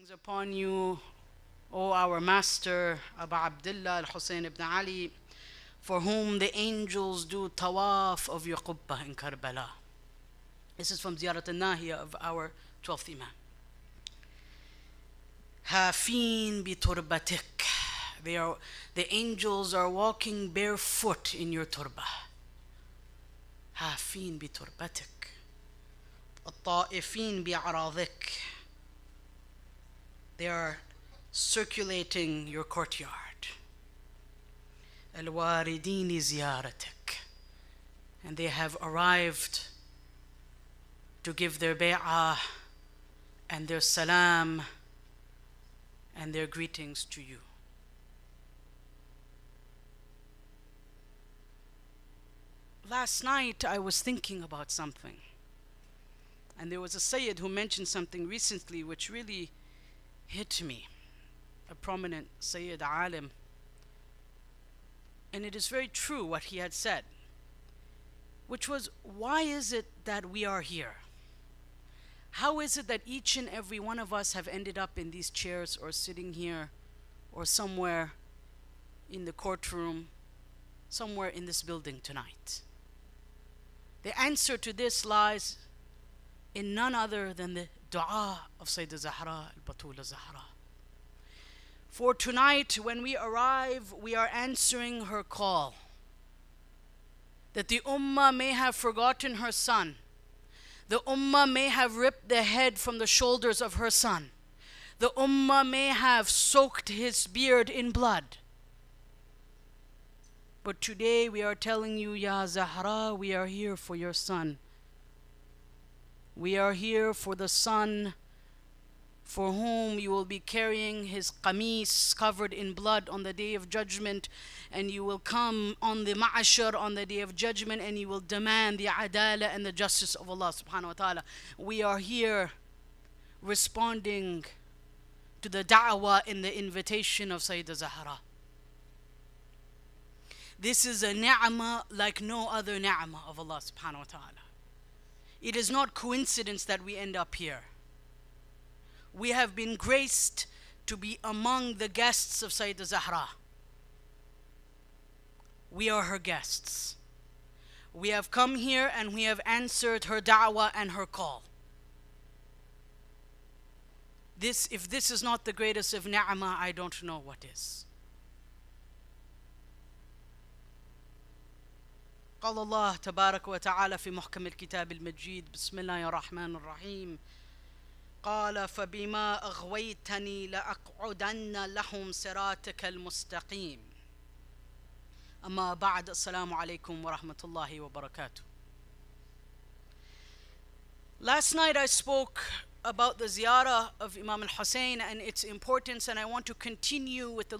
Blessings upon you, O our Master, Abu Abdullah al-Hussein ibn Ali, for whom the angels do tawaf of your qubbah in Karbala. This is from Ziyarat al-Nahiya of our 12th Imam. Hafin bi turbatik. The angels are walking barefoot in your turbah. Hafin bi turbatik. الطائفين بعراضك. They are circulating your courtyard. الواردين زيارتك. And they have arrived to give their bay'ah and their salam and their greetings to you. Last night I was thinking about something, and there was a Sayyid who mentioned something recently which really hit me, a prominent Sayyid Alim, and it is very true what he had said, which was, why is it that we are here? How is it that each and every one of us have ended up in these chairs or sitting here or somewhere in the courtroom, somewhere in this building tonight? The answer to this lies in none other than the dua of Sayyidah Zahra al-Batula Zahra. For tonight, when we arrive, we are answering her call, that the ummah may have forgotten her son. The ummah may have ripped the head from the shoulders of her son. The ummah may have soaked his beard in blood. But today we are telling you, Ya Zahra, we are here for your son. We are here for the son for whom you will be carrying his qamis covered in blood on the day of judgment, and you will come on the ma'ashar on the day of judgment, and you will demand the adala and the justice of Allah subhanahu wa ta'ala. We are here responding to the da'wah in the invitation of Sayyidah Zahra. This is a ni'mah like no other ni'mah of Allah subhanahu wa ta'ala. It is not coincidence that we end up here. We have been graced to be among the guests of Sayyidah Zahra. We are her guests. We have come here and we have answered her da'wah and her call. If this is not the greatest of ni'mah, I don't know what is. قال الله تبارك وتعالى في محكم الكتاب المجيد بسم الله الرحمن الرحيم قال فبما أغويتني لأقعدن لهم صراطك المستقيم أما بعد السلام عليكم ورحمة الله وبركاته. Last night I spoke about the ziyarah of Imam al-Hussein and its importance, and I want to continue with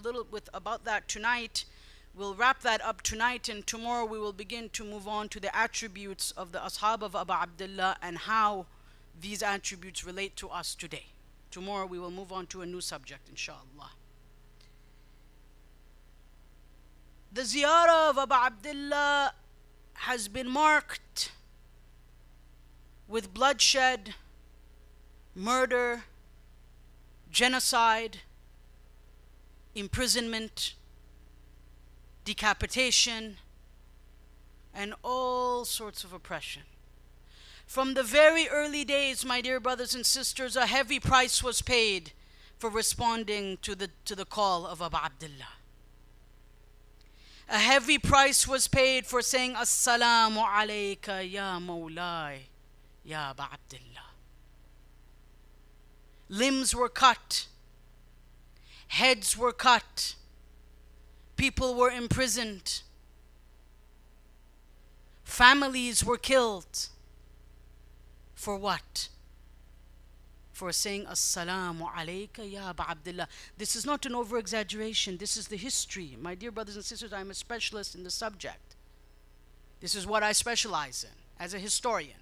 about that tonight. We'll wrap that up tonight, and tomorrow we will begin to move on to the attributes of the ashab of Abu Abdullah and how these attributes relate to us today. Tomorrow we will move on to a new subject, inshallah. The ziyarah of Abu Abdullah has been marked with bloodshed, murder, genocide, imprisonment, decapitation, and all sorts of oppression. From the very early days, my dear brothers and sisters, a heavy price was paid for responding to the call of Abu Abdullah. A heavy price was paid for saying, Assalamu alayka ya Mawlai, ya Abu Abdullah. Limbs were cut, heads were cut, people were imprisoned, families were killed. For what? For saying Assalamu alayka ya Abu Abdullah. This is not an over-exaggeration. This is the history. My dear brothers and sisters, I'm a specialist in the subject. This is what I specialize in as a historian.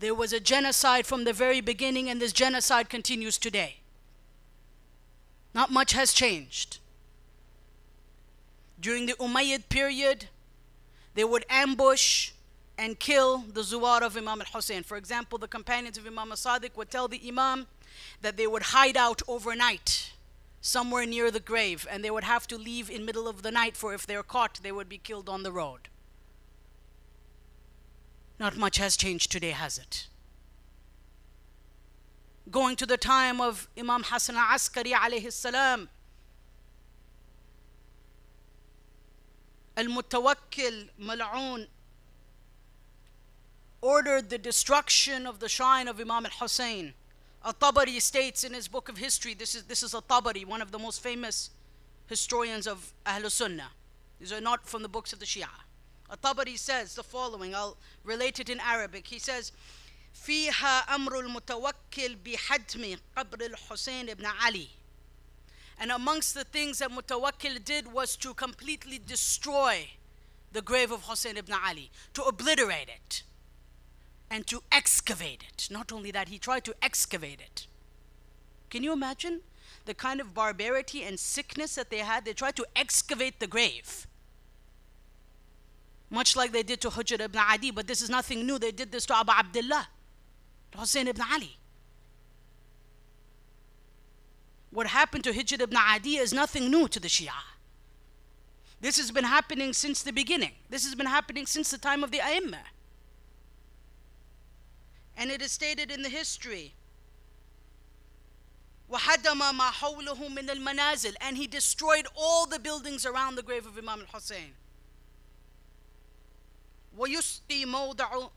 There was a genocide from the very beginning, and this genocide continues today. Not much has changed. During the Umayyad period, they would ambush and kill the Zuwar of Imam al-Hussein. For example, the companions of Imam al-Sadiq would tell the Imam, that they would hide out overnight somewhere near the grave, and they would have to leave in middle of the night, for if they're caught, they would be killed on the road. Not much has changed today, has it? Going to the time of Imam Hassan al-Askari alayhi salam, Al-Mutawakkil Mal'oon ordered the destruction of the shrine of Imam al-Hussein. Al-Tabari states in his book of history, this is Al-Tabari, one of the most famous historians of Ahlul Sunnah. These are not from the books of the Shia. Al-Tabari says the following, I'll relate it in Arabic. He says, فيها أمر المتوكل بحتم قبر الحسين ibn Ali. And amongst the things that Mutawakkil did was to completely destroy the grave of Hussein ibn Ali, to obliterate it and to excavate it. Not only that, he tried to excavate it. Can you imagine the kind of barbarity and sickness that they had? They tried to excavate the grave, much like they did to Hujr ibn Adi, but this is nothing new. They did this to Abu Abdullah, Hussein ibn Ali. What happened to Hujr ibn Adi is nothing new to the Shia. This has been happening since the beginning. This has been happening since the time of the A'immah. And it is stated in the history, وَحَدَمَ مَا حَوْلَهُ مِنَ الْمَنَازِلِ, and he destroyed all the buildings around the grave of Imam al-Hussein. وَيُسْقِي مَوْضَعَ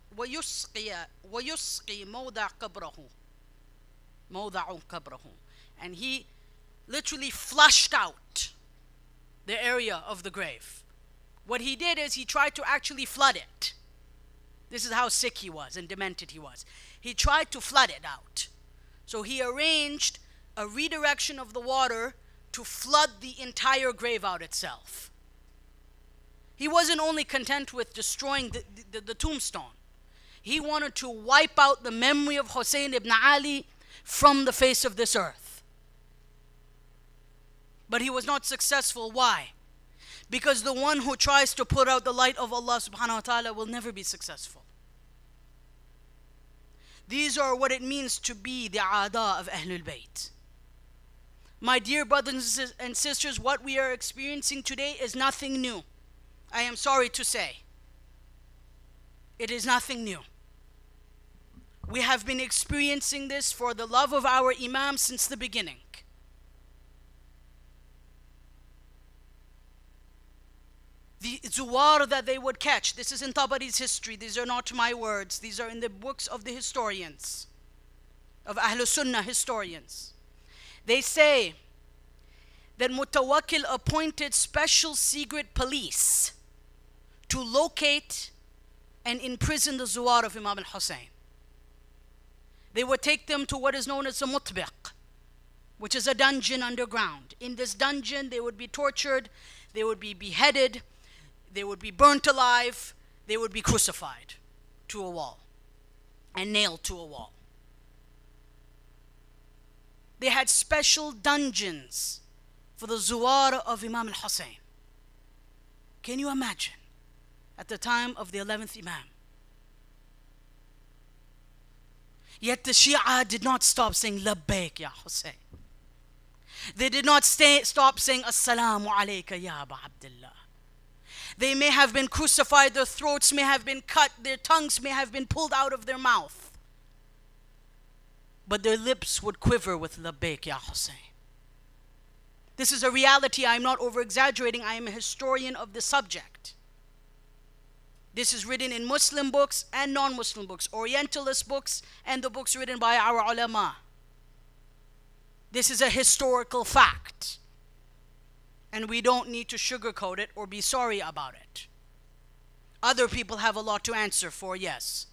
قَبْرَهُ, and he literally flushed out the area of the grave. What he did is he tried to actually flood it. This is how sick he was and demented he was. He tried to flood it out. So he arranged a redirection of the water to flood the entire grave out itself. He wasn't only content with destroying the tombstone. He wanted to wipe out the memory of Hussein ibn Ali from the face of this earth. But he was not successful. Why? Because the one who tries to put out the light of Allah subhanahu wa ta'ala will never be successful. These are what it means to be the aada of Ahlul Bayt. My dear brothers and sisters, what we are experiencing today is nothing new. I am sorry to say. It is nothing new. We have been experiencing this for the love of our Imam since the beginning. The zuwar that they would catch, this is in Tabari's history, these are not my words, these are in the books of the historians, of Ahlul Sunnah historians. They say that Mutawakkil appointed special secret police to locate and imprison the zuwar of Imam al-Hussein. They would take them to what is known as a mutbiq, which is a dungeon underground. In this dungeon, they would be tortured, they would be beheaded, they would be burnt alive, they would be crucified to a wall and nailed to a wall. They had special dungeons for the zuwar of Imam al-Hussein. Can you imagine? At the time of the 11th Imam. Yet the Shia did not stop saying Labbaik ya Hussein. They did not stop saying Assalamu alayka ya Abu Abdullah. They may have been crucified, their throats may have been cut, their tongues may have been pulled out of their mouth, but their lips would quiver with Labbaik ya Hussein. This is a reality. I am not over exaggerating. I am a historian of the subject. This is written in Muslim books and non-Muslim books, Orientalist books and the books written by our ulama. This is a historical fact. And we don't need to sugarcoat it or be sorry about it. Other people have a lot to answer for, yes.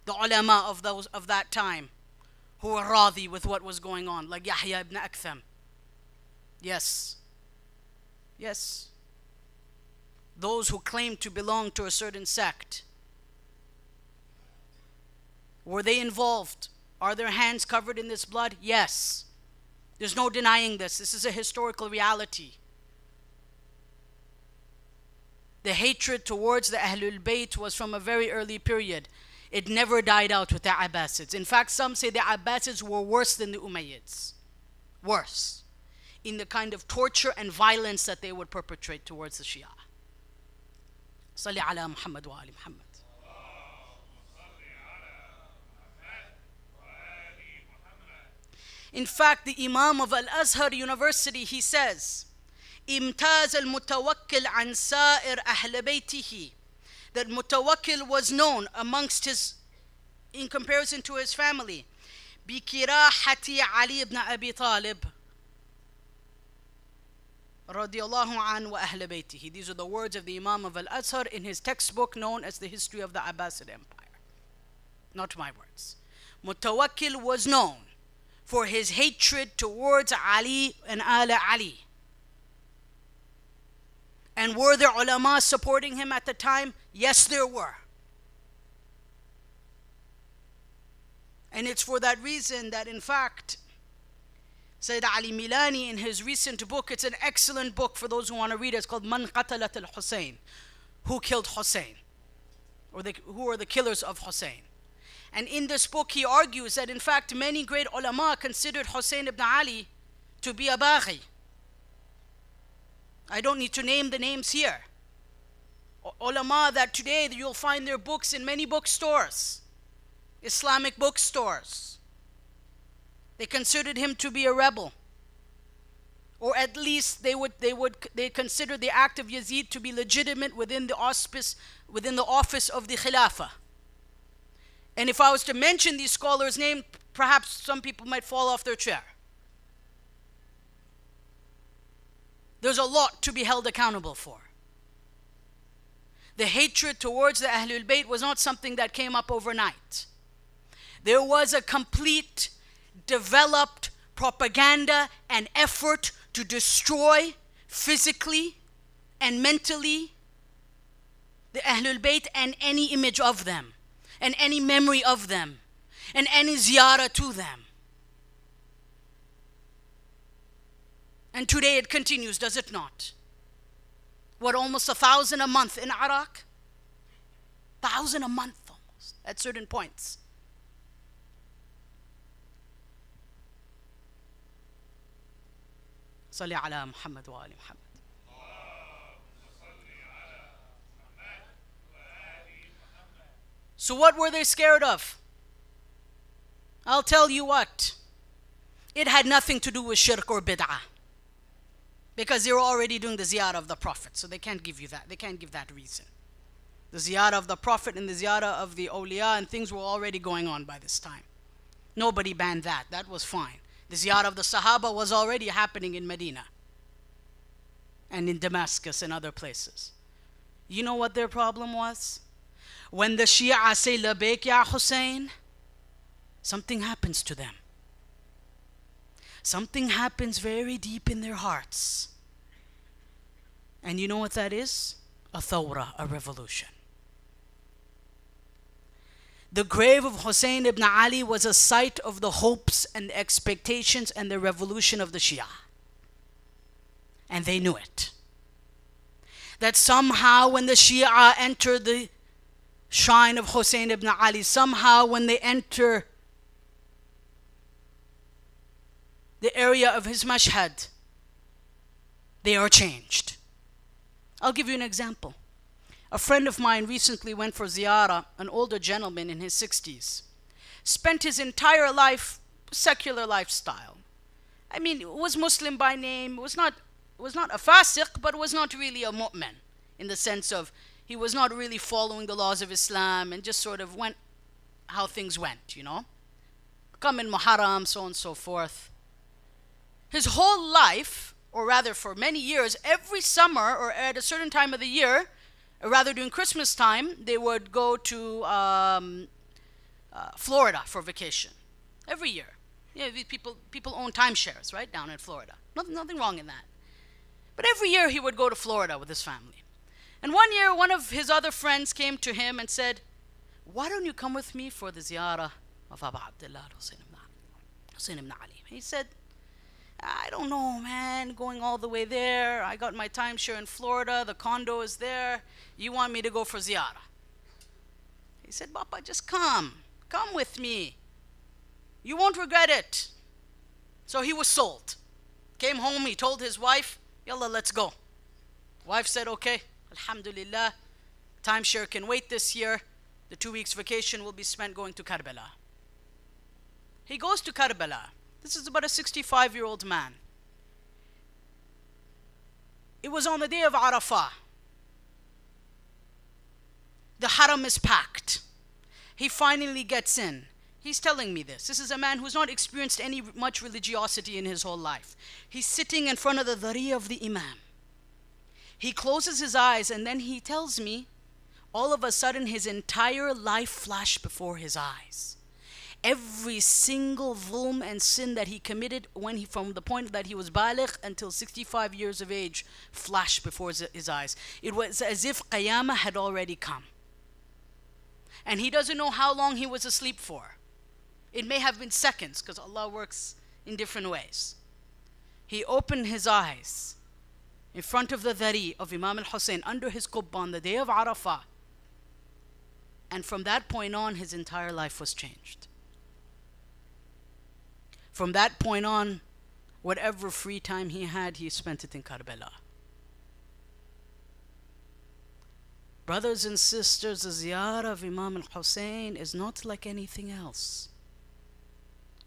The ulama of that time who were radi with what was going on, like Yahya ibn Aktham. Yes. Yes. Those who claim to belong to a certain sect. Were they involved? Are their hands covered in this blood? Yes. There's no denying this. This is a historical reality. The hatred towards the Ahlul Bayt was from a very early period. It never died out with the Abbasids. In fact, some say the Abbasids were worse than the Umayyads. Worse. In the kind of torture and violence that they would perpetrate towards the Shia. Salli ala Muhammad wa ali Muhammad. In fact, the Imam of Al-Azhar University, he says, امتاز المتوكل عن سائر أهل بيته, that Mutawakkil was known amongst his, in comparison to his family, بكراحة علي ibn Abi Talib رضي الله عنه وأهل بيته. These are the words of the Imam of Al-Azhar in his textbook known as the History of the Abbasid Empire. Not my words. Mutawakkil was known for his hatred towards Ali and Ala Ali. And were there ulama supporting him at the time? Yes, there were. And it's for that reason that, in fact, Sayyid Ali Milani, in his recent book, it's an excellent book for those who want to read it. It's called Man Qatalat al-Hussein, Who Killed Hussein, or who are the killers of Hussein. And in this book, he argues that, in fact, many great ulama considered Hussein ibn Ali to be a baghi. I don't need to name the names here. Ulama that today you'll find their books in many bookstores, Islamic bookstores. They considered him to be a rebel, or at least they considered the act of Yazid to be legitimate within the office of the Khilafah. And if I was to mention these scholars' names, perhaps some people might fall off their chair. There's a lot to be held accountable for. The hatred towards the Ahlul Bayt was not something that came up overnight. There was a complete, developed propaganda and effort to destroy physically and mentally the Ahlul Bayt and any image of them, and any memory of them, and any ziyarah to them. And today it continues, does it not? What, almost 1,000 a month in Iraq? 1,000 a month almost, at certain points. Salli ala Muhammad wa ali Muhammad. So what were they scared of? I'll tell you what. It had nothing to do with shirk or bid'ah. Because they were already doing the ziyarah of the Prophet. So they can't give you that. They can't give that reason. The ziyarah of the Prophet and the ziyarah of the awliya and things were already going on by this time. Nobody banned that. That was fine. The ziyarah of the Sahaba was already happening in Medina and in Damascus and other places. You know what their problem was? When the Shia say, Labayk ya Hussein, something happens to them. Something happens very deep in their hearts. And you know what that is? A thawra, a revolution. The grave of Hussein ibn Ali was a site of the hopes and the expectations and the revolution of the Shia. And they knew it. That somehow when the Shia enter the shrine of Hussein ibn Ali, somehow when they enter the area of his mashhad, they are changed. I'll give you an example. A friend of mine recently went for ziyarah, an older gentleman in his 60s. Spent his entire life, secular lifestyle. I mean, was Muslim by name, was not a fasiq, but was not really a mu'min, in the sense of he was not really following the laws of Islam and just sort of went how things went, you know. Come in Muharram, so on and so forth. His whole life, or rather for many years, every summer or at a certain time of the year, or rather during Christmas time, they would go to Florida for vacation. Every year. Yeah, people own timeshares, right, down in Florida. Nothing wrong in that. But every year he would go to Florida with his family. And one year, one of his other friends came to him and said, why don't you come with me for the ziyarah of Abu Abdullah Hussein ibn Ali? He said, I don't know, man, going all the way there. I got my timeshare in Florida. The condo is there. You want me to go for ziyarah? He said, Papa, just come. Come with me. You won't regret it. So he was sold. Came home, he told his wife, Yalla, let's go. Wife said, okay, Alhamdulillah, timeshare can wait this year. The 2 weeks vacation will be spent going to Karbala. He goes to Karbala. This is about a 65-year-old man. It was on the day of Arafah. The haram is packed. He finally gets in. He's telling me this. This is a man who's not experienced any much religiosity in his whole life. He's sitting in front of the dhari of the imam. He closes his eyes and then he tells me, all of a sudden his entire life flashed before his eyes. Every single dhulm and sin that he committed from the point that he was baligh until 65 years of age flashed before his eyes. It was as if Qiyamah had already come. And he doesn't know how long he was asleep for. It may have been seconds, because Allah works in different ways. He opened his eyes in front of the dhari of Imam al-Hussein under his qubba on the day of Arafah. And from that point on, his entire life was changed. From that point on, whatever free time he had, he spent it in Karbala. Brothers and sisters, the ziyarah of Imam al-Hussein is not like anything else.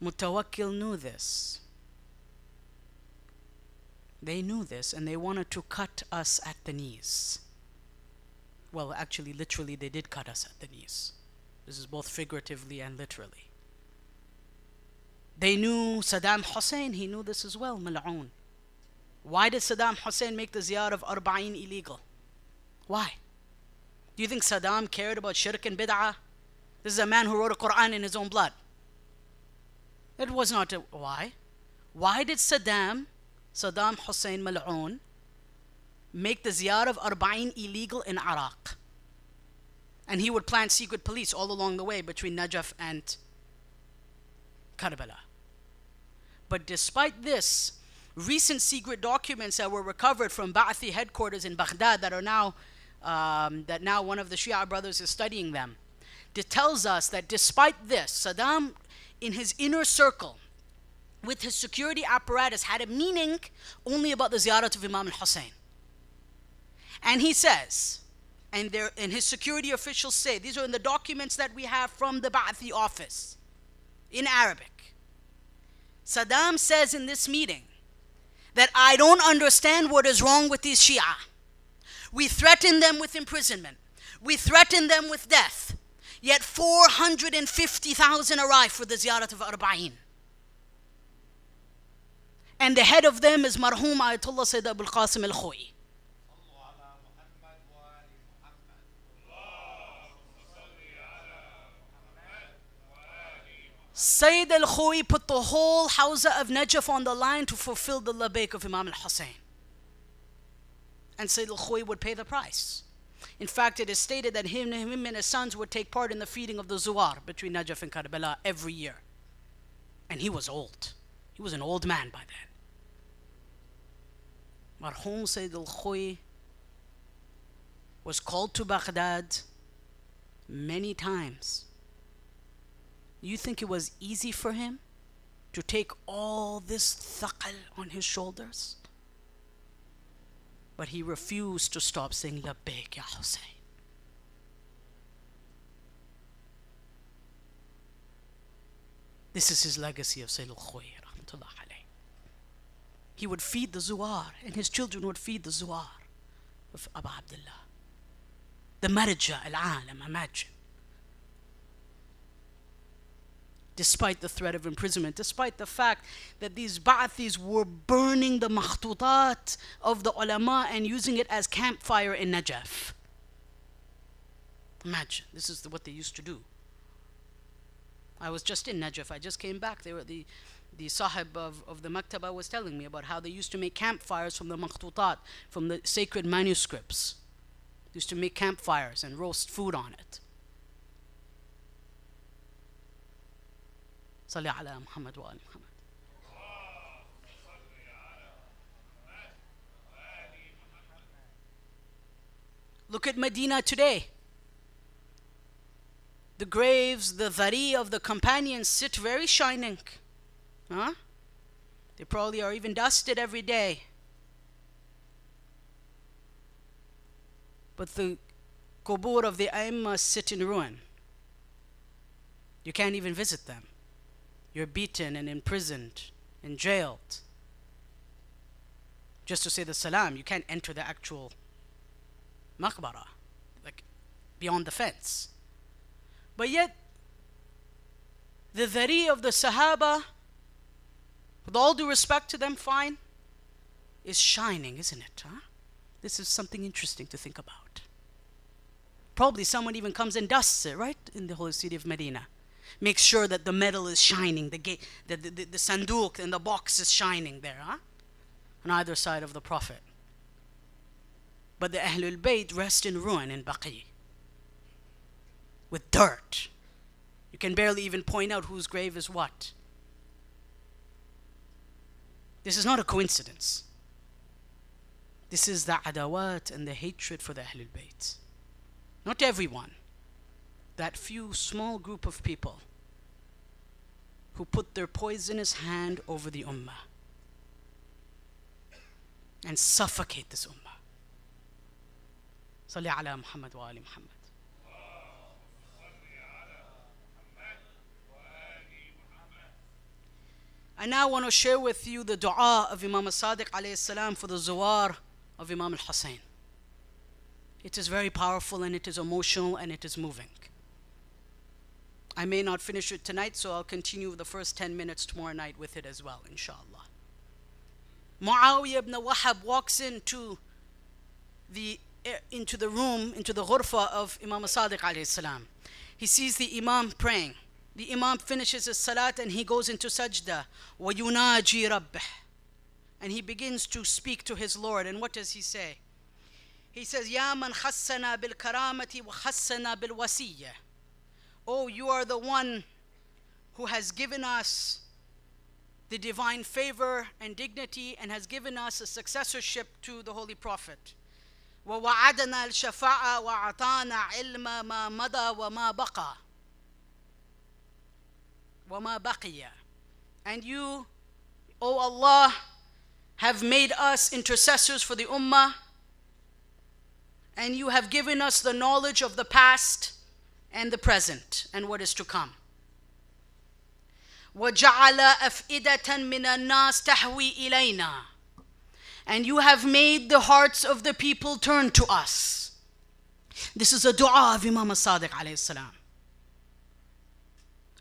Mutawakkil knew this. They knew this and they wanted to cut us at the knees. Well, actually, literally, they did cut us at the knees. This is both figuratively and literally. They knew Saddam Hussein, he knew this as well, mal'oon. Why did Saddam Hussein make the ziyarah of Arba'in illegal? Why? Do you think Saddam cared about shirk and bid'ah? This is a man who wrote a Quran in his own blood. It was not a, why? Why did Saddam Hussein mal'oon, make the ziyarah of Arba'in illegal in Iraq? And he would plant secret police all along the way between Najaf and Karbala. But despite this, recent secret documents that were recovered from Ba'athi headquarters in Baghdad that now one of the Shia brothers is studying them, it tells us that despite this, Saddam in his inner circle with his security apparatus had a meaning only about the ziyarat of Imam al-Hussein. And he says, and his security officials say, these are in the documents that we have from the Ba'athi office in Arabic. Saddam says in this meeting that I don't understand what is wrong with these Shia. We threaten them with imprisonment. We threaten them with death. Yet 450,000 arrive for the ziyarat of Arba'in. And the head of them is Marhum Ayatollah Sayyid Abul Qasim al-Khoyi. Sayyid al-Khoyi put the whole Hawza of Najaf on the line to fulfill the labbaik of Imam al-Hussein. And Sayyid al-Khoyi would pay the price. In fact, it is stated that him and his sons would take part in the feeding of the Zuwar between Najaf and Karbala every year. And he was old. He was an old man by then. Marhum Sayyid al-Khoyi was called to Baghdad many times. You think it was easy for him to take all this thaqal on his shoulders? But he refused to stop saying, Labbaik ya Hussein. This is his legacy of Sayyid al-Khoyi, rahmatullah alayh. He would feed the Zuwar, and his children would feed the Zuwar of Abu Abdullah. The marja al-alam, imagine. Despite the threat of imprisonment, despite the fact that these Ba'athis were burning the makhtutat of the ulama and using it as campfire in Najaf. Imagine, this is what they used to do. I was just in Najaf, I just came back. They were the sahib of the maktaba was telling me about how they used to make campfires from the makhtutat, from the sacred manuscripts. They used to make campfires and roast food on it. صلي على محمد وآل محمد. Look at Medina today. The graves, the dhari of the companions sit very shining. Huh? They probably are even dusted every day. But the qubur of the Aimma sit in ruin. You can't even visit them. You're beaten and imprisoned and jailed. Just to say the salam, you can't enter the actual maqbara, like beyond the fence. But yet, the dhari of the Sahaba, with all due respect to them, fine, is shining, isn't it? Huh? This is something interesting to think about. Probably someone even comes and dusts it, right? In the holy city of Medina. Makes sure that the metal is shining, the sanduq and the box is shining there, huh? On either side of the Prophet. But the Ahlul Bayt rest in ruin in Baqi. With dirt. You can barely even point out whose grave is what. This is not a coincidence. This is the adawat and the hatred for the Ahlul Bayt. Not everyone. That few small group of people who put their poisonous hand over the ummah and suffocate this ummah. Salli ala Muhammad wa ali Muhammad. I now want to share with you the dua of Imam al-Sadiq alayhi salam for the zawar of Imam al-Hussein. It is very powerful and it is emotional and it is moving. I may not finish it tonight, so I'll continue the first 10 minutes tomorrow night with it as well, inshallah. Muawiyah ibn Wahab walks into the room, into the ghurfa of Imam al-Sadiq alayhi salam. He sees the Imam praying. The Imam finishes his salat and he goes into sajda. وَيُنَاجِي رَبِّهِ. And he begins to speak to his Lord. And what does he say? He says, يَا مَنْ خَسَّنَا بِالْكَرَامَةِ وَخَسَّنَا بِالْوَسِيَّةِ. Oh, you are the one who has given us the divine favor and dignity and has given us a successorship to the Holy Prophet. وَوَعَدَنَا الْشَفَاعَ وَعَطَانَا عِلْمَ مَا مَضَى وَمَا بَقَى وَمَا بَقِيَ. And you, O Allah, have made us intercessors for the ummah, and you have given us the knowledge of the past and the present and what is to come. وَجَعَلَ أَفْئِدَةً مِّنَ النَّاسِ تَحْوِي إِلَيْنَا. And you have made the hearts of the people turn to us. This is a dua of Imam al-Sadiq alayhi salam.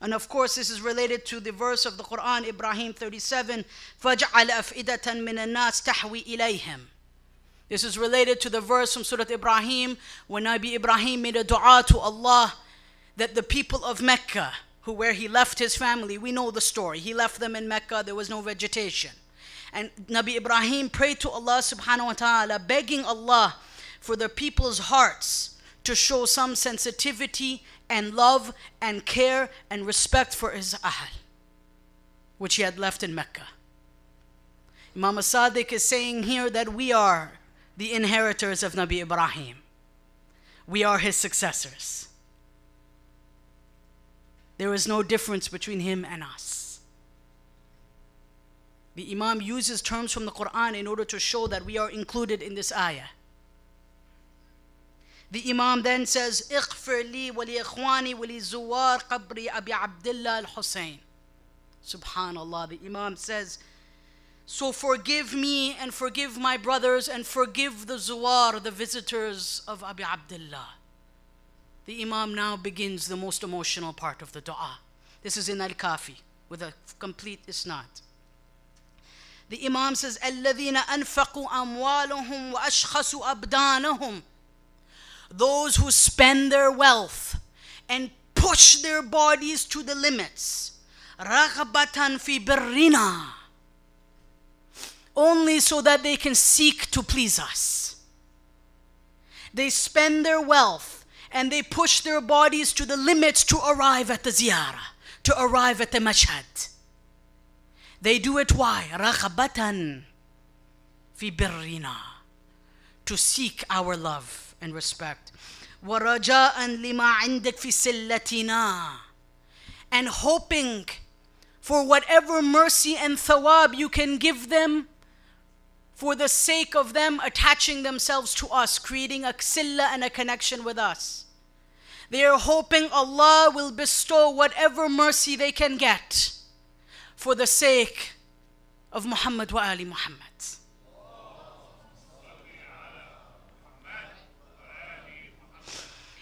And of course, this is related to the verse of the Quran, Ibrahim 37, فَجَعَلَ أَفْئِدَةً مِّنَ النَّاسِ تَحْوِي إِلَيْهِمْ. This is related to the verse from Surah Ibrahim, when Nabi Ibrahim made a dua to Allah that the people of Mecca, where he left his family, we know the story. He left them in Mecca, there was no vegetation. And Nabi Ibrahim prayed to Allah subhanahu wa ta'ala, begging Allah for the people's hearts to show some sensitivity and love and care and respect for his ahl, which he had left in Mecca. Imam al-Sadiq is saying here that we are the inheritors of Nabi Ibrahim. We are his successors. There is no difference between him and us. The Imam uses terms from the Quran in order to show that we are included in this ayah. The Imam then says, اغفر لي ولإخواني ولزوار قبر أبي عبد الله الحسين. Subhanallah, the Imam says, so forgive me and forgive my brothers and forgive the zuwar, the visitors of Abi Abdullah. The Imam now begins the most emotional part of the dua. This is in Al-Kafi with a complete isnad. The Imam says, الَّذِينَ أَنفَقُوا أَمْوَالَهُمْ وَأَشْخَصُوا أَبْدَانَهُمْ. Those who spend their wealth and push their bodies to the limits. رَغَبَةً فِي بِرِّنَا. Only so that they can seek to please us. They spend their wealth and they push their bodies to the limits to arrive at the ziyarah, to arrive at the mashhad. They do it why? رَغَبَةً فِي بِرِّنَا. To seek our love and respect. وَرَجَاءً لِمَا عِنْدَكْ فِي سِلَّتِنَا, and hoping for whatever mercy and thawab you can give them for the sake of them attaching themselves to us, creating a silla and a connection with us. They are hoping Allah will bestow whatever mercy they can get for the sake of Muhammad wa Ali Muhammad.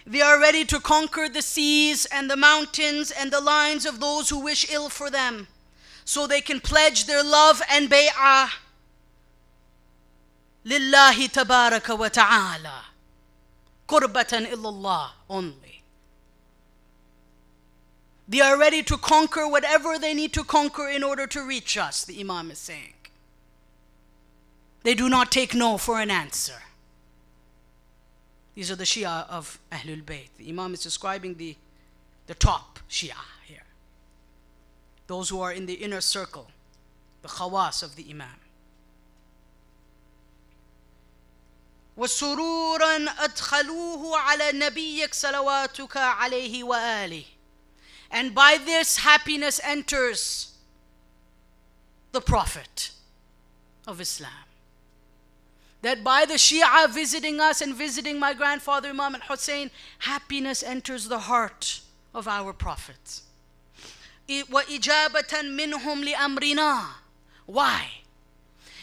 They are ready to conquer the seas and the mountains and the lines of those who wish ill for them, so they can pledge their love and bay'ah lillahi tabaraka wa ta'ala, qurbatan illallah only. They are ready to conquer whatever they need to conquer in order to reach us, the Imam is saying. They do not take no for an answer. These are the Shia of Ahlul Bayt. The Imam is describing the top Shia here. Those who are in the inner circle, the khawas of the Imam. وَسُرُورًا أَدْخَلُوهُ عَلَى نَبِيِّكَ صَلَوَاتُكَ عَلَيْهِ وَآلِهِ. And by this happiness enters the Prophet of Islam. That by the Shia visiting us and visiting my grandfather Imam al-Hussein, happiness enters the heart of our Prophet. وَإِجَابَةً مِّنْهُمْ لِأَمْرِنَا. Why?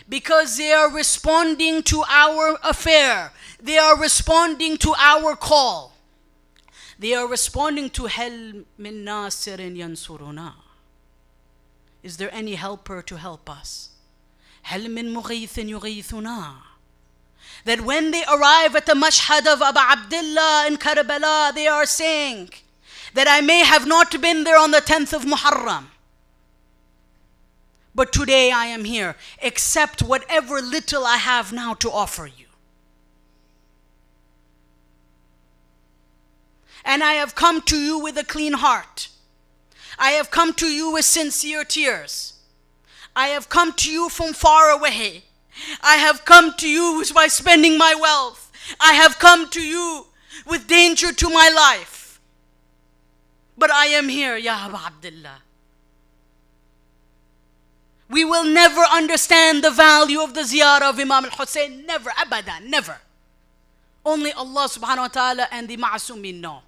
Because they are responding to our affair. They are responding to our call. They are responding to هَلْ مِن نَاصِرٍ يَنْصُرُنَا. Is there any helper to help us? هَلْ مِن مُغِيثٍ يُغِيثُنَا. That when they arrive at the mashhad of Abu Abdullah in Karbala, they are saying that I may have not been there on the 10th of Muharram, but today I am here. Accept whatever little I have now to offer you. And I have come to you with a clean heart. I have come to you with sincere tears. I have come to you from far away. I have come to you by spending my wealth. I have come to you with danger to my life. But I am here, Ya Abu Abdullah. We will never understand the value of the ziyarah of Imam al-Hussein. Never, abadan, never. Only Allah subhanahu wa ta'ala and the ma'asumin know.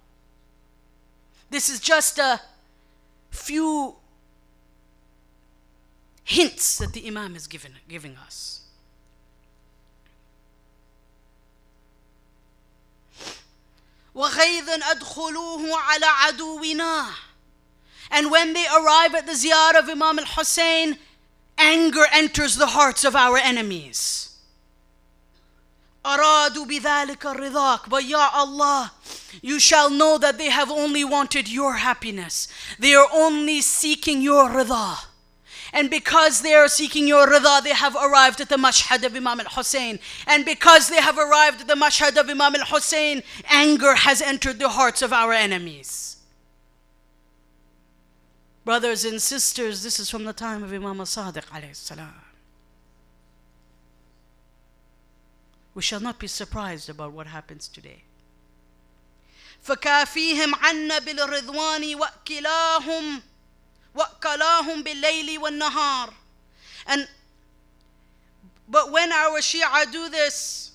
This is just a few hints that the Imam is giving us. وَغَيْظًا أَدْخُلُوهُ عَلَى عَدُوِّنَا. And when they arrive at the ziyarah of Imam al-Hussein, anger enters the hearts of our enemies. أَرَادُوا بِذَلِكَ الرِّضَاكَ. But Ya Allah, you shall know that they have only wanted your happiness. They are only seeking your rida. And because they are seeking your rida, they have arrived at the mashhad of Imam al-Hussein. And because they have arrived at the mashhad of Imam al-Hussein, anger has entered the hearts of our enemies. Brothers and sisters, this is from the time of Imam al-Sadiq alayhi salam. We shall not be surprised about what happens today. فَكَافِيهِمْ عَنَّ بِالرِّضْوَانِ وَأْكَلَاهُمْ بِاللَّيْلِ وَالنَّهَارِ. But when our Shia do this,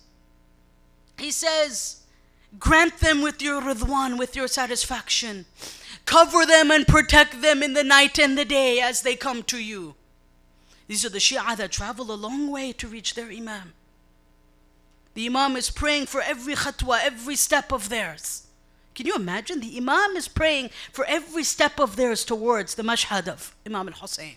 he says, grant them with your ridwan, with your satisfaction. Cover them and protect them in the night and the day as they come to you. These are the Shia that travel a long way to reach their Imam. The Imam is praying for every khatwa, every step of theirs. Can you imagine? The Imam is praying for every step of theirs towards the mashhad of Imam al-Hussein.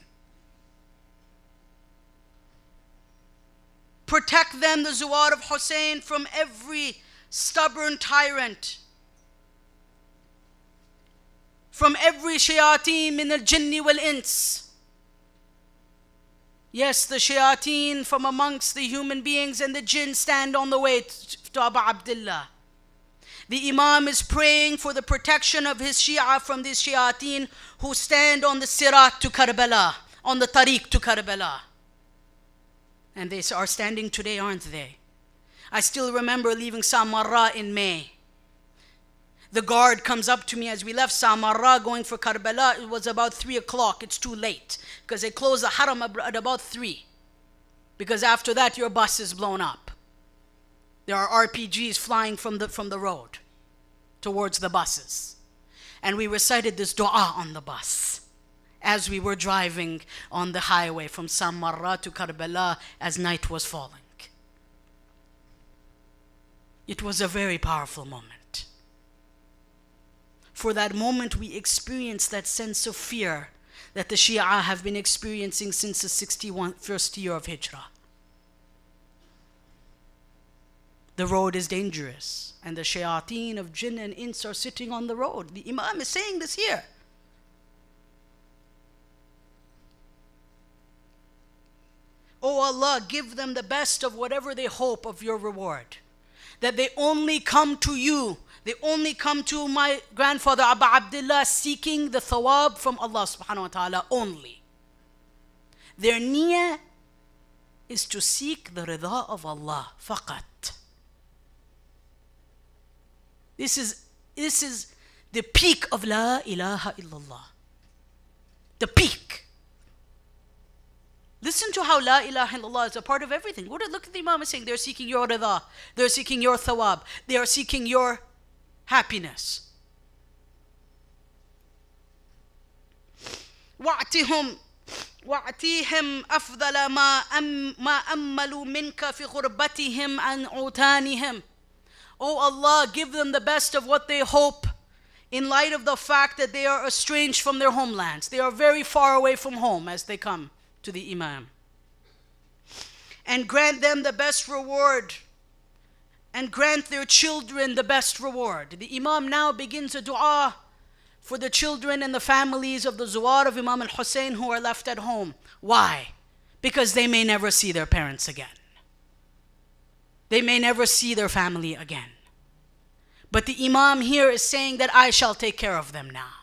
Protect them, the Zuwar of Hussein, from every stubborn tyrant, from every shayateen min al-jinni wal-ins. Yes, the shayateen from amongst the human beings and the jinn stand on the way to Abu Abdullah. The Imam is praying for the protection of his Shia from these shayateen who stand on the sirat to Karbala, on the tariq to Karbala. And they are standing today, aren't they? I still remember leaving Samarra in May. The guard comes up to me as we left Samarra going for Karbala. It was about 3 o'clock. It's too late because they close the haram at about 3. Because after that your bus is blown up. There are RPGs flying from the road towards the buses. And we recited this dua on the bus as we were driving on the highway from Samarra to Karbala as night was falling. It was a very powerful moment. For that moment we experienced that sense of fear that the Shia have been experiencing since the 61st year of Hijrah. The road is dangerous, and the shayateen of jinn and ins are sitting on the road. The Imam is saying this here. Oh Allah, give them the best of whatever they hope of your reward. That they only come to you, they only come to my grandfather Abu Abdullah seeking the thawab from Allah subhanahu wa ta'ala only. Their niyyah is to seek the rida of Allah faqat. This is the peak of La ilaha illallah. The peak. Listen to how La ilaha illallah is a part of everything. Look at the Imam is saying they're seeking your rida, they're seeking your thawab, they are seeking your happiness. وَأْتِهِمْ أَفْضَلَ مَا أَمَّلُوا مِنْكَ فِي غُرْبَتِهِمْ عَنْ عُتَانِهِمْ. Oh Allah, give them the best of what they hope in light of the fact that they are estranged from their homelands. They are very far away from home as they come to the Imam. And grant them the best reward. And grant their children the best reward. The Imam now begins a dua for the children and the families of the Zuwar of Imam al-Hussein who are left at home. Why? Because they may never see their parents again. They may never see their family again. But the Imam here is saying that I shall take care of them now.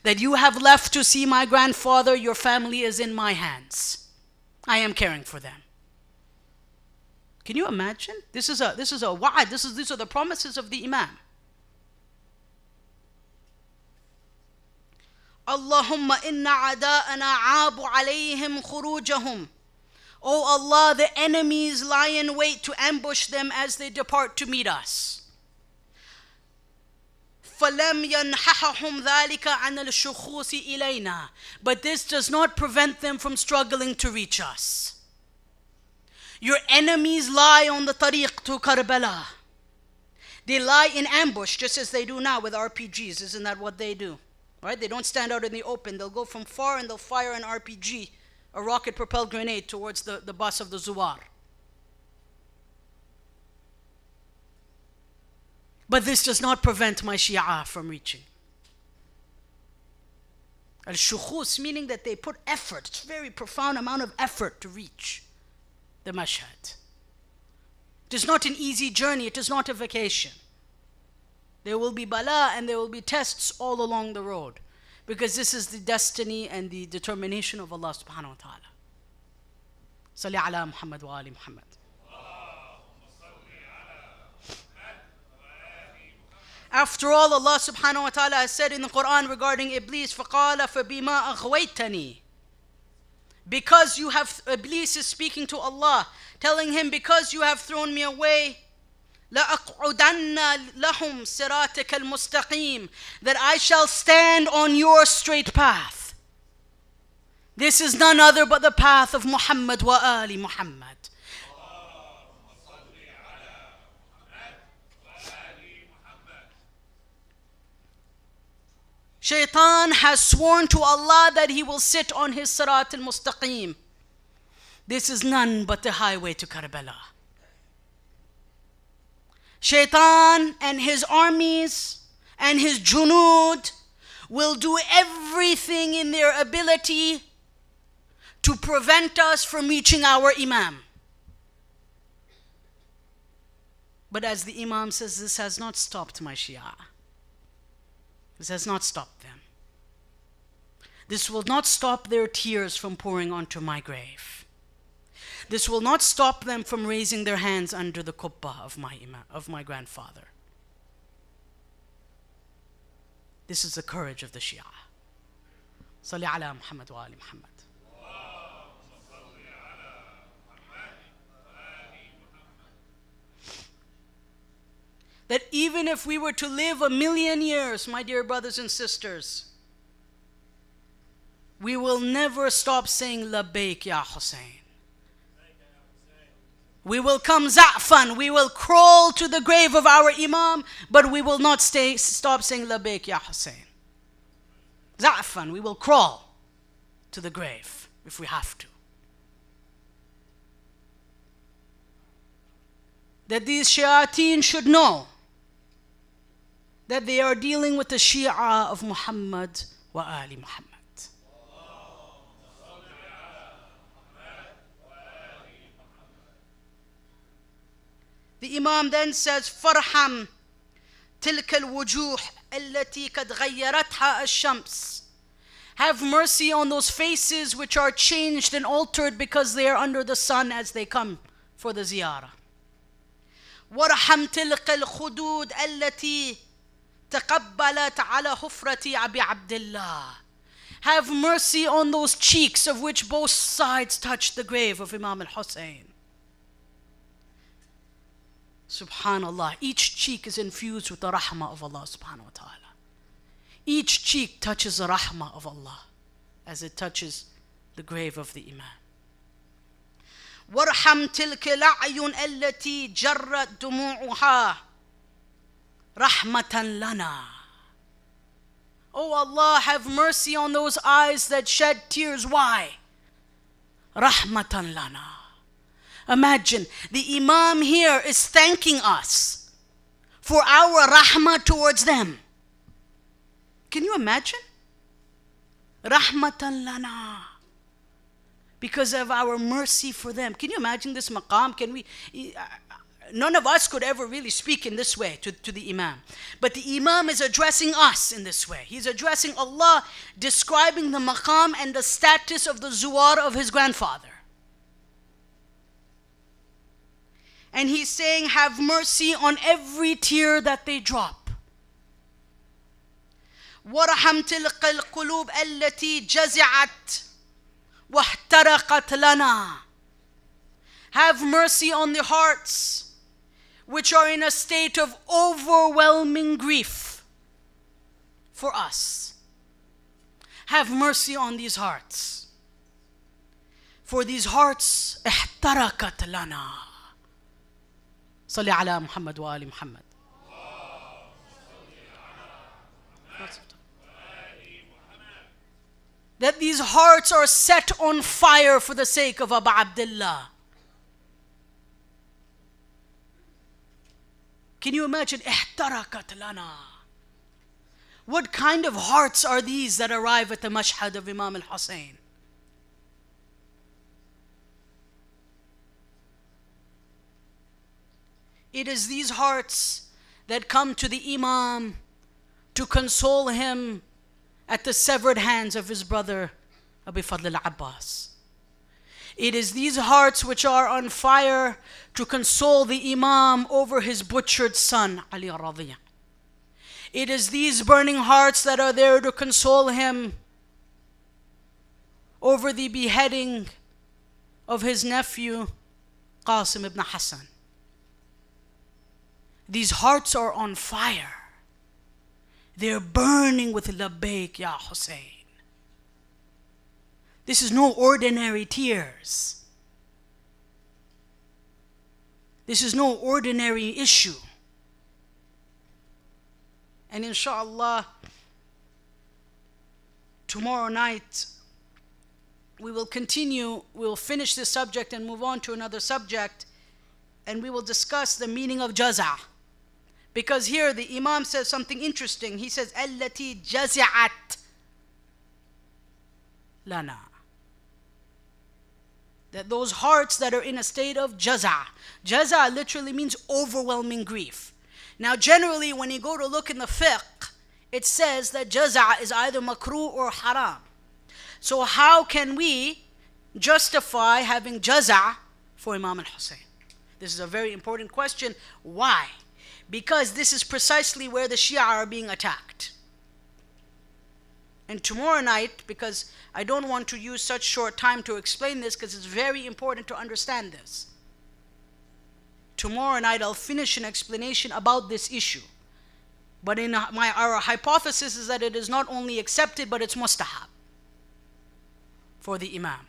That you have left to see my grandfather, your family is in my hands. I am caring for them. Can you imagine? This is a wa'ad. These are the promises of the Imam. Allahumma inna a'da'ana abu alayhim khurujahum. Oh Allah, the enemies lie in wait to ambush them as they depart to meet us. فَلَمْ يَنْحَحَهُمْ ذَلِكَ عَنَ الشُّخُوصِ إِلَيْنَا. But this does not prevent them from struggling to reach us. Your enemies lie on the tariq to Karbala. They lie in ambush just as they do now with RPGs. Isn't that what they do? Right? They don't stand out in the open. They'll go from far and they'll fire an RPG, a rocket-propelled grenade towards the bus of the Zuwar. But this does not prevent my Shia from reaching. Al-Shukhus, meaning that they put effort, it's a very profound amount of effort to reach the Mashhad. It is not an easy journey, it is not a vacation. There will be bala and there will be tests all along the road. Because this is the destiny and the determination of Allah subhanahu wa ta'ala. Salli ala Muhammad wa ali Muhammad. After all, Allah subhanahu wa ta'ala has said in the Quran regarding Iblis, فَقَالَ فَبِمَا أَغْوَيْتَنِي. Because you have, Iblis is speaking to Allah, telling him, because you have thrown me away, لَأَقْعُدَنَّ لَهُمْ صِرَاطِكَ الْمُسْتَقِيمِ. That I shall stand on your straight path. This is none other but the path of Muhammad wa ali Muhammad. Shaitan has sworn to Allah that he will sit on his Sirat al-Mustaqim. This is none but the highway to Karbala. Shaitan and his armies and his junud will do everything in their ability to prevent us from reaching our Imam. But as the Imam says, this has not stopped my Shia. This has not stopped them. This will not stop their tears from pouring onto my grave. This will not stop them from raising their hands under the kubbah of my grandfather. This is the courage of the Shia. Salli ala Muhammad wa ali Muhammad. That even if we were to live 1,000,000 years, my dear brothers and sisters, we will never stop saying Labbaik Ya Hussein. We will come za'fan, we will crawl to the grave of our Imam, but we will not stop saying Labbaik Ya Hussein. Za'fan, we will crawl to the grave if we have to. That these shayateen should know that they are dealing with the Shia of Muhammad wa Ali Muhammad. The Imam then says, فَرْحَمْ تِلْكَ الْوُجُوحِ الَّتِي قَدْ غَيَّرَتْهَا الشَّمْسِ. Have mercy on those faces which are changed and altered because they are under the sun as they come for the ziyarah. وَرْحَمْ تِلْكَ الْخُدُودِ الَّتِي تَقَبَّلَتْ عَلَى حُفْرَةِ أَبِي عَبْدِ اللَّهِ. Have mercy on those cheeks of which both sides touched the grave of Imam al-Hussein. Subhanallah, each cheek is infused with the rahmah of Allah subhanahu wa ta'ala. Each cheek touches the rahmah of Allah as it touches the grave of the Imam. وَارْحَمْ تِلْكَ الْأَعْيُنَ الَّتِي جَرَّتْ دُمُوعُهَا رَحْمَةً لَنَا. Oh Allah, have mercy on those eyes that shed tears. Why? رَحْمَةً لَنَا. Imagine, the Imam here is thanking us for our rahmah towards them. Can you imagine? Rahmatan lana. Because of our mercy for them. Can you imagine this maqam? None of us could ever really speak in this way to the Imam. But the Imam is addressing us in this way. He's addressing Allah, describing the maqam and the status of the zuwar of his grandfather. And he's saying, have mercy on every tear that they drop. وَرَحَمْ تِلْقَ الْقُلُوبِ الَّتِي جَزِعَتْ وَاحْتَرَقَتْ لَنَا. Have mercy on the hearts which are in a state of overwhelming grief for us. Have mercy on these hearts. For these hearts, احترقت لنا. صلي على محمد وآل محمد. That these hearts are set on fire for the sake of Abu Abdullah. Can you imagine? احترقت لنا. What kind of hearts are these that arrive at the mashhad of Imam al-Hussein? It is these hearts that come to the Imam to console him at the severed hands of his brother Abi Fadl al-Abbas. It is these hearts which are on fire to console the Imam over his butchered son Ali al-Radhi'. It is these burning hearts that are there to console him over the beheading of his nephew Qasim ibn Hassan. These hearts are on fire. They're burning with Labbaik Ya Hussein. This is no ordinary tears. This is no ordinary issue. And inshallah, tomorrow night, we will continue, we will finish this subject and move on to another subject, and we will discuss the meaning of jaza'. Because here the Imam says something interesting. He says, التي جزعت لنا. That those hearts that are in a state of jaza'. Jaza' literally means overwhelming grief. Now generally when you go to look in the fiqh, it says that jaza' is either makruh or haram. So how can we justify having jaza' for Imam al-Hussein? This is a very important question. Why? Because this is precisely where the Shia are being attacked. And tomorrow night, because I don't want to use such short time to explain this, because it's very important to understand this. Tomorrow night I'll finish an explanation about this issue. But our hypothesis is that it is not only accepted, but it's mustahab for the imam.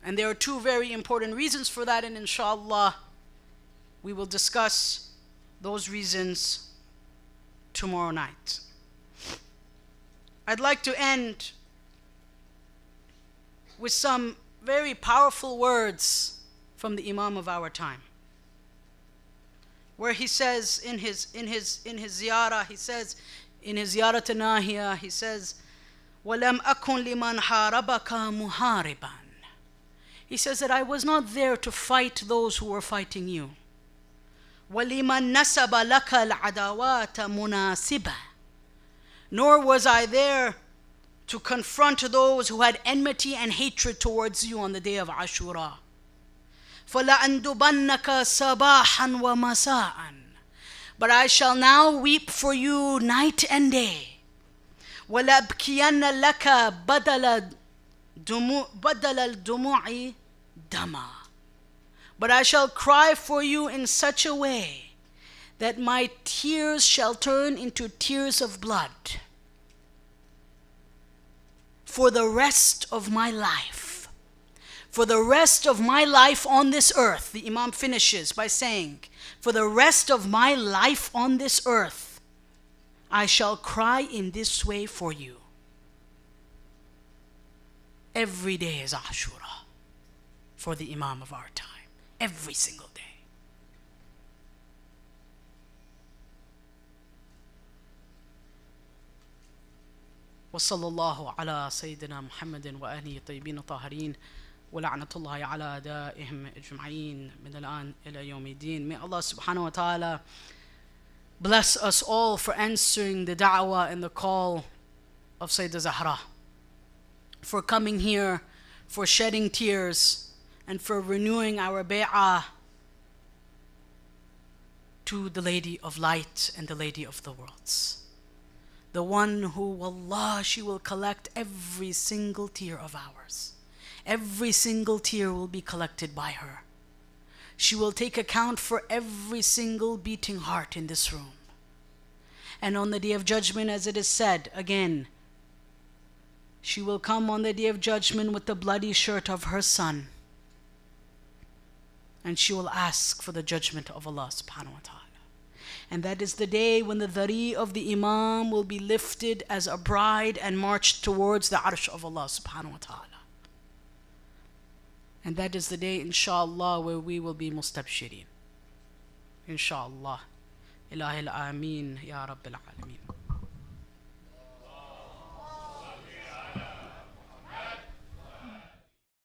And there are two very important reasons for that, and inshallah we will discuss those reasons tomorrow night. I'd like to end with some very powerful words from the imam of our time, where he says in his ziyarah, he says in his ziyarah nahiya, he says, وَلَمْ أَكُنْ لِمَنْ حَارَبَكَ مُحَارِبًا. He says that I was not there to fight those who were fighting you. وَلِمَنْ نَسَبَ لَكَ الْعَدَوَاتَ مُنَاسِبًا. Nor was I there to confront those who had enmity and hatred towards you on the day of Ashura. فَلَأَنْدُبَنَّكَ صَبَاحًا وَمَسَاءً. But I shall now weep for you night and day. وَلَأَبْكِيَنَّ لَكَ بَدَلَ الدُّمُوعِ دَمًا. But I shall cry for you in such a way that my tears shall turn into tears of blood for the rest of my life. For the rest of my life on this earth, the Imam finishes by saying, for the rest of my life on this earth, I shall cry in this way for you. Every day is Ashura for the Imam of our time. Every single day. وصلى الله على سيدنا محمد وآله الطيبين الطاهرين ولعنة الله على أعدائهم أجمعين من الآن إلى يوم الدين. May Allah subhanahu wa ta'ala bless us all for answering the da'wah and the call of Sayyidah Zahra, for coming here, for shedding tears, and for renewing our bay'ah to the Lady of Light and the Lady of the Worlds. The one who, wallah, she will collect every single tear of ours. Every single tear will be collected by her. She will take account for every single beating heart in this room. And on the Day of Judgment, as it is said again, she will come on the Day of Judgment with the bloody shirt of her son. And she will ask for the judgment of Allah subhanahu wa ta'ala. And that is the day when the dhari of the Imam will be lifted as a bride and marched towards the arsh of Allah subhanahu wa ta'ala. And that is the day, inshallah, where we will be mustabshirin. Inshallah. Ilahi al-Ameen, Ya Rabbil Alameen.